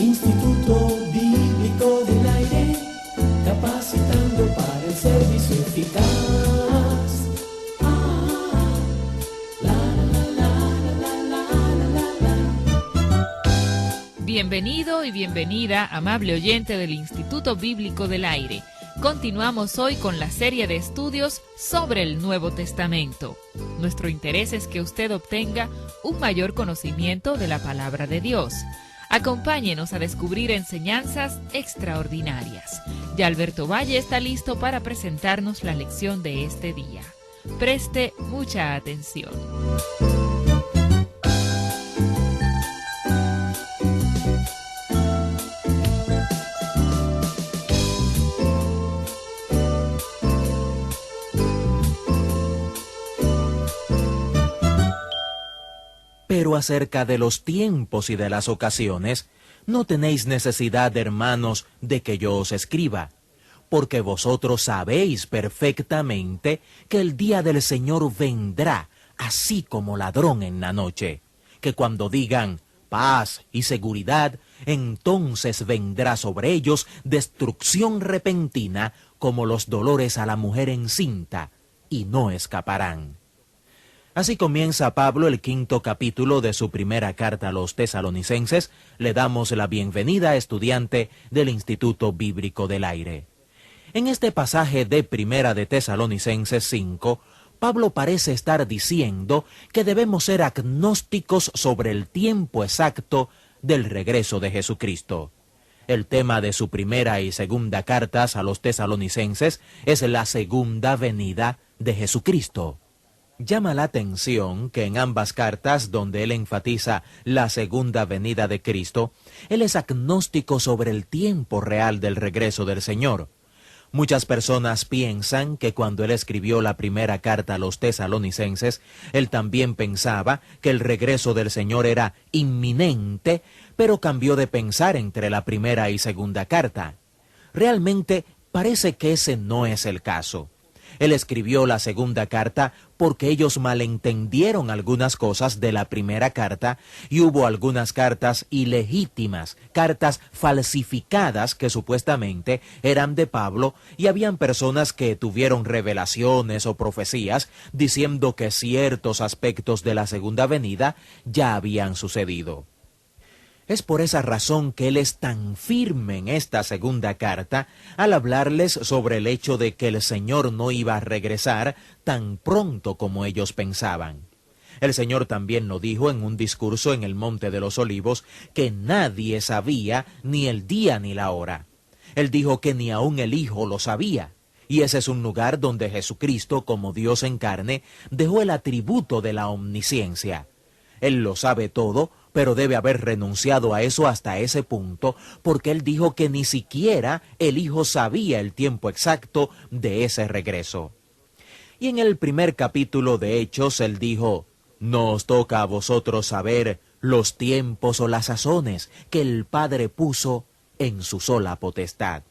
Instituto Bíblico del Aire, capacitando para el servicio eficaz. Bienvenido y bienvenida, amable oyente del Instituto Bíblico del Aire. Continuamos hoy con la serie de estudios sobre el Nuevo Testamento. Nuestro interés es que usted obtenga un mayor conocimiento de la palabra de Dios. Acompáñenos a descubrir enseñanzas extraordinarias. Ya Alberto Valle está listo para presentarnos la lección de este día. Preste mucha atención. Pero acerca de los tiempos y de las ocasiones, no tenéis necesidad, hermanos, de que yo os escriba, porque vosotros sabéis perfectamente que el día del Señor vendrá, así como ladrón en la noche, que cuando digan paz y seguridad, entonces vendrá sobre ellos destrucción repentina, como los dolores a la mujer encinta, y no escaparán. Así comienza Pablo el 5º capítulo de su primera carta a los tesalonicenses. Le damos la bienvenida, estudiante del Instituto Bíblico del Aire. En este pasaje de Primera de Tesalonicenses 5, Pablo parece estar diciendo que debemos ser agnósticos sobre el tiempo exacto del regreso de Jesucristo. El tema de su primera y segunda cartas a los tesalonicenses es la segunda venida de Jesucristo. Llama la atención que en ambas cartas, donde él enfatiza la segunda venida de Cristo, él es agnóstico sobre el tiempo real del regreso del Señor. Muchas personas piensan que cuando él escribió la primera carta a los tesalonicenses, él también pensaba que el regreso del Señor era inminente, pero cambió de pensar entre la primera y segunda carta. Realmente parece que ese no es el caso. Él escribió la segunda carta porque ellos malentendieron algunas cosas de la primera carta y hubo algunas cartas ilegítimas, cartas falsificadas que supuestamente eran de Pablo, y habían personas que tuvieron revelaciones o profecías diciendo que ciertos aspectos de la segunda venida ya habían sucedido. Es por esa razón que él es tan firme en esta segunda carta al hablarles sobre el hecho de que el Señor no iba a regresar tan pronto como ellos pensaban. El Señor también lo dijo en un discurso en el Monte de los Olivos, que nadie sabía ni el día ni la hora. Él dijo que ni aun el Hijo lo sabía. Y ese es un lugar donde Jesucristo, como Dios en carne, dejó el atributo de la omnisciencia. Él lo sabe todo, pero debe haber renunciado a eso hasta ese punto, porque él dijo que ni siquiera el Hijo sabía el tiempo exacto de ese regreso. Y en el primer capítulo de Hechos, él dijo: no os toca a vosotros saber los tiempos o las sazones que el Padre puso en su sola potestad.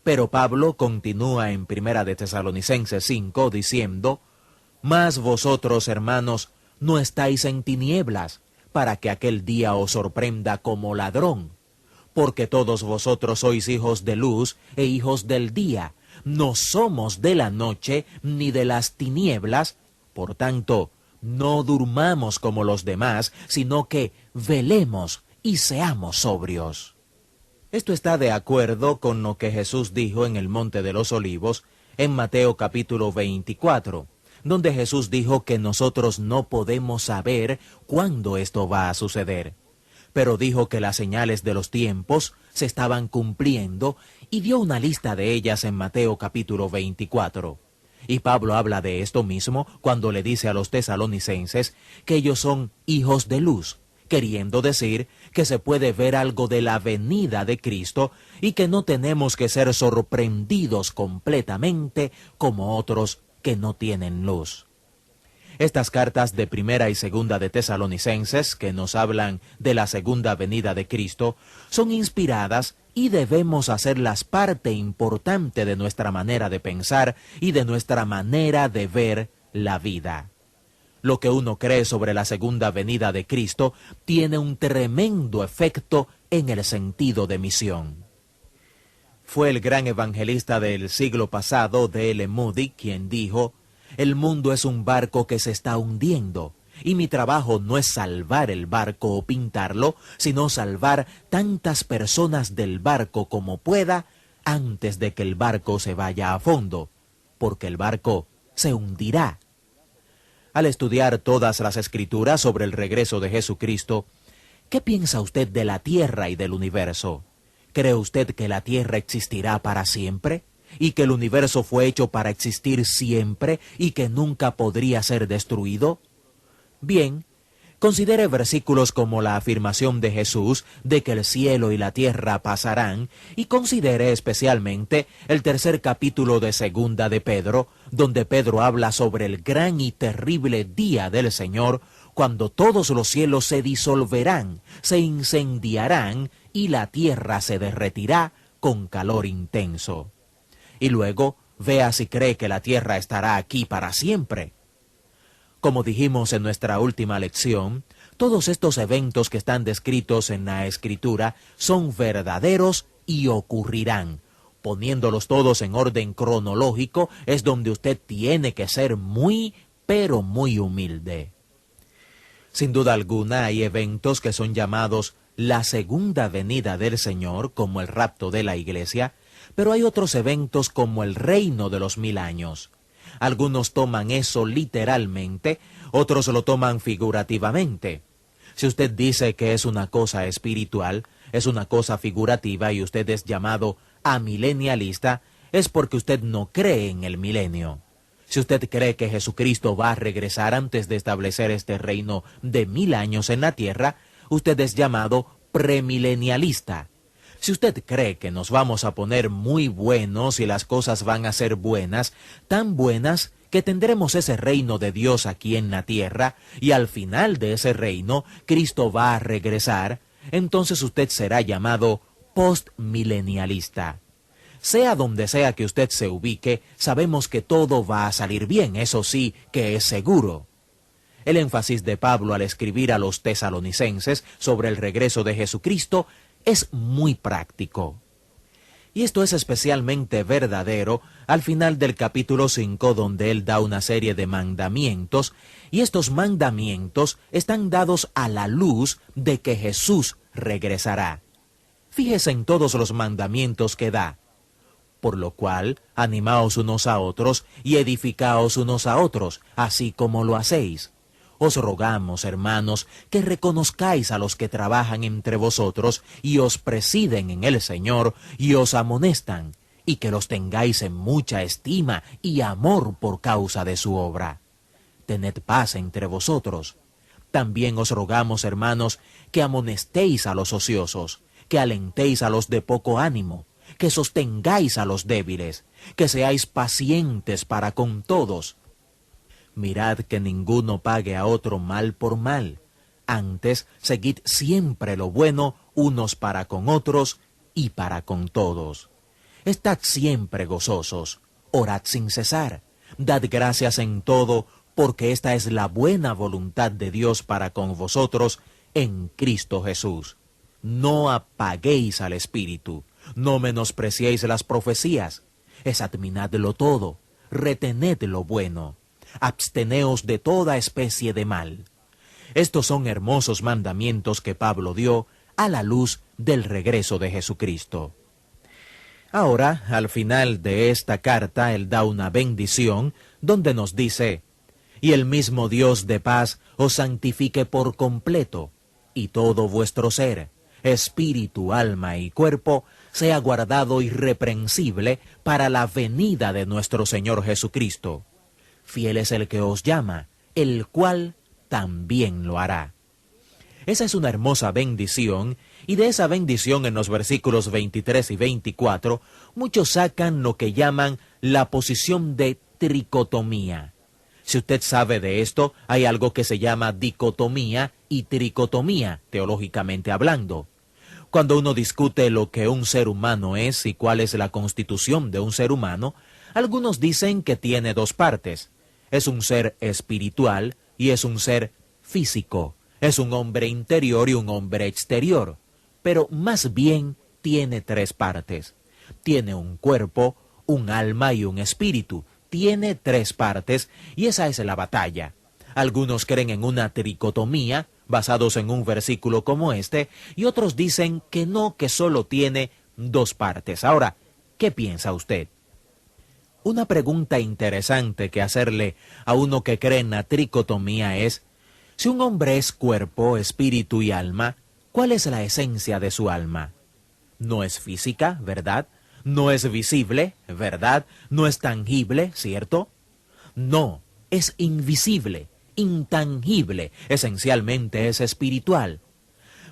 Pero Pablo continúa en Primera de Tesalonicenses 5 diciendo: mas vosotros, hermanos, no estáis en tinieblas, para que aquel día os sorprenda como ladrón. Porque todos vosotros sois hijos de luz e hijos del día. No somos de la noche ni de las tinieblas. Por tanto, no durmamos como los demás, sino que velemos y seamos sobrios. Esto está de acuerdo con lo que Jesús dijo en el Monte de los Olivos, en Mateo capítulo 24. Donde Jesús dijo que nosotros no podemos saber cuándo esto va a suceder. Pero dijo que las señales de los tiempos se estaban cumpliendo y dio una lista de ellas en Mateo capítulo 24. Y Pablo habla de esto mismo cuando le dice a los tesalonicenses que ellos son hijos de luz, queriendo decir que se puede ver algo de la venida de Cristo y que no tenemos que ser sorprendidos completamente como otros que no tienen luz. Estas cartas de Primera y Segunda de Tesalonicenses, que nos hablan de la segunda venida de Cristo, son inspiradas y debemos hacerlas parte importante de nuestra manera de pensar y de nuestra manera de ver la vida. Lo que uno cree sobre la segunda venida de Cristo tiene un tremendo efecto en el sentido de misión. Fue el gran evangelista del siglo pasado, D.L. Moody, quien dijo: «El mundo es un barco que se está hundiendo, y mi trabajo no es salvar el barco o pintarlo, sino salvar tantas personas del barco como pueda antes de que el barco se vaya a fondo, porque el barco se hundirá». Al estudiar todas las escrituras sobre el regreso de Jesucristo, ¿qué piensa usted de la Tierra y del universo? ¿Cree usted que la Tierra existirá para siempre? ¿Y que el universo fue hecho para existir siempre y que nunca podría ser destruido? Bien, considere versículos como la afirmación de Jesús de que el cielo y la tierra pasarán, y considere especialmente el 3er capítulo de Segunda de Pedro, donde Pedro habla sobre el gran y terrible día del Señor, cuando todos los cielos se disolverán, se incendiarán y la tierra se derretirá con calor intenso. Y luego, vea si cree que la tierra estará aquí para siempre. Como dijimos en nuestra última lección, todos estos eventos que están descritos en la Escritura son verdaderos y ocurrirán. Poniéndolos todos en orden cronológico es donde usted tiene que ser muy, pero muy humilde. Sin duda alguna hay eventos que son llamados la segunda venida del Señor, como el rapto de la iglesia, pero hay otros eventos como el reino de los 1000 años. Algunos toman eso literalmente, otros lo toman figurativamente. Si usted dice que es una cosa espiritual, es una cosa figurativa y usted es llamado amilenialista, es porque usted no cree en el milenio. Si usted cree que Jesucristo va a regresar antes de establecer este reino de 1000 años en la tierra, usted es llamado premilenialista. Si usted cree que nos vamos a poner muy buenos y las cosas van a ser buenas, tan buenas que tendremos ese reino de Dios aquí en la tierra, y al final de ese reino Cristo va a regresar, entonces usted será llamado postmilenialista. Sea donde sea que usted se ubique, sabemos que todo va a salir bien, eso sí que es seguro. El énfasis de Pablo al escribir a los tesalonicenses sobre el regreso de Jesucristo es muy práctico. Y esto es especialmente verdadero al final del capítulo 5, donde él da una serie de mandamientos, y estos mandamientos están dados a la luz de que Jesús regresará. Fíjese en todos los mandamientos que da. Por lo cual, animaos unos a otros y edificaos unos a otros, así como lo hacéis. Os rogamos, hermanos, que reconozcáis a los que trabajan entre vosotros y os presiden en el Señor y os amonestan, y que los tengáis en mucha estima y amor por causa de su obra. Tened paz entre vosotros. También os rogamos, hermanos, que amonestéis a los ociosos, que alentéis a los de poco ánimo, que sostengáis a los débiles, que seáis pacientes para con todos. Mirad que ninguno pague a otro mal por mal. Antes, seguid siempre lo bueno unos para con otros y para con todos. Estad siempre gozosos, orad sin cesar, dad gracias en todo, porque esta es la buena voluntad de Dios para con vosotros en Cristo Jesús. No apaguéis al Espíritu, no menospreciéis las profecías, examinadlo todo, retened lo bueno. Absteneos de toda especie de mal. Estos son hermosos mandamientos que Pablo dio a la luz del regreso de Jesucristo. Ahora, al final de esta carta, él da una bendición donde nos dice: «Y el mismo Dios de paz os santifique por completo, y todo vuestro ser, espíritu, alma y cuerpo, sea guardado irreprensible para la venida de nuestro Señor Jesucristo. Fiel es el que os llama, el cual también lo hará». Esa es una hermosa bendición, y de esa bendición en los versículos 23 y 24, muchos sacan lo que llaman la posición de tricotomía. Si usted sabe de esto, hay algo que se llama dicotomía y tricotomía, teológicamente hablando. Cuando uno discute lo que un ser humano es y cuál es la constitución de un ser humano, algunos dicen que tiene dos partes. Es un ser espiritual y es un ser físico. Es un hombre interior y un hombre exterior. pero más bien tiene tres partes. Tiene un cuerpo, un alma y un espíritu. Tiene tres partes y esa es la batalla. Algunos creen en una tricotomía, basados en un versículo como este, y otros dicen que no, que solo tiene dos partes. Ahora, ¿qué piensa usted? Una pregunta interesante que hacerle a uno que cree en la tricotomía es, si un hombre es cuerpo, espíritu y alma, ¿cuál es la esencia de su alma? No es física, ¿verdad? No es visible, ¿verdad? No es tangible, ¿cierto? No, es invisible, intangible, esencialmente es espiritual.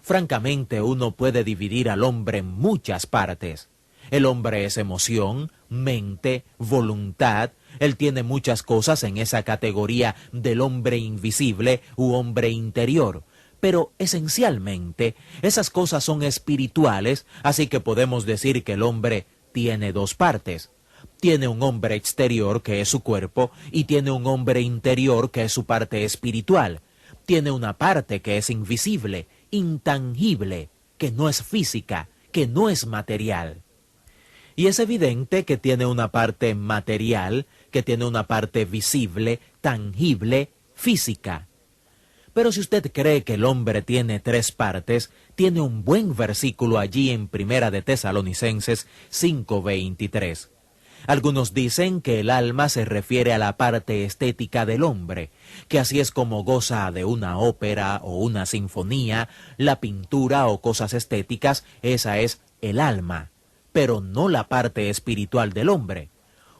Francamente, uno puede dividir al hombre en muchas partes. El hombre es emoción, mente, voluntad. Él tiene muchas cosas en esa categoría del hombre invisible u hombre interior. Pero esencialmente, esas cosas son espirituales, así que podemos decir que el hombre tiene dos partes. Tiene un hombre exterior, que es su cuerpo, y tiene un hombre interior, que es su parte espiritual. Tiene una parte que es invisible, intangible, que no es física, que no es material. Y es evidente que tiene una parte material, que tiene una parte visible, tangible, física. Pero si usted cree que el hombre tiene tres partes, tiene un buen versículo allí en Primera de Tesalonicenses 5:23. Algunos dicen que el alma se refiere a la parte estética del hombre, que así es como goza de una ópera o una sinfonía, la pintura o cosas estéticas, esa es el alma, pero no la parte espiritual del hombre.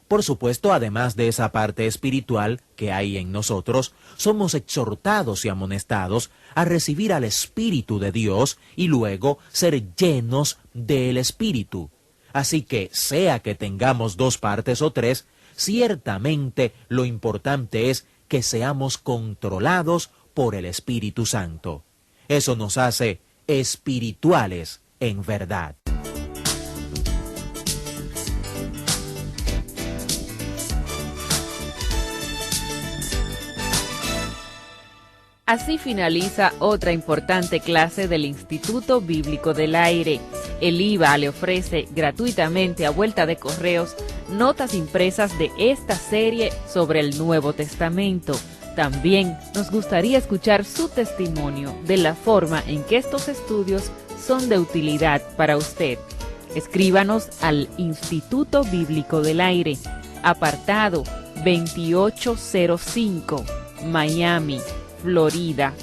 Por supuesto, además de esa parte espiritual que hay en nosotros, somos exhortados y amonestados a recibir al Espíritu de Dios y luego ser llenos del Espíritu. Así que, sea que tengamos dos partes o tres, ciertamente lo importante es que seamos controlados por el Espíritu Santo. Eso nos hace espirituales en verdad. Así finaliza otra importante clase del Instituto Bíblico del Aire. El IVA le ofrece gratuitamente a vuelta de correos notas impresas de esta serie sobre el Nuevo Testamento. También nos gustaría escuchar su testimonio de la forma en que estos estudios son de utilidad para usted. Escríbanos al Instituto Bíblico del Aire, apartado 2805, Miami, Florida,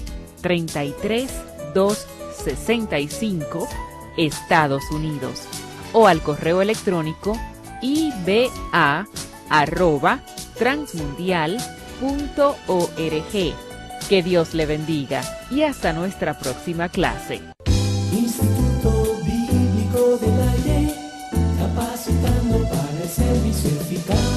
33265, Estados Unidos, o al correo electrónico iba@transmundial.org. Que Dios le bendiga y hasta nuestra próxima clase. Instituto Bíblico del Aire, capacitando para el servicio eficaz.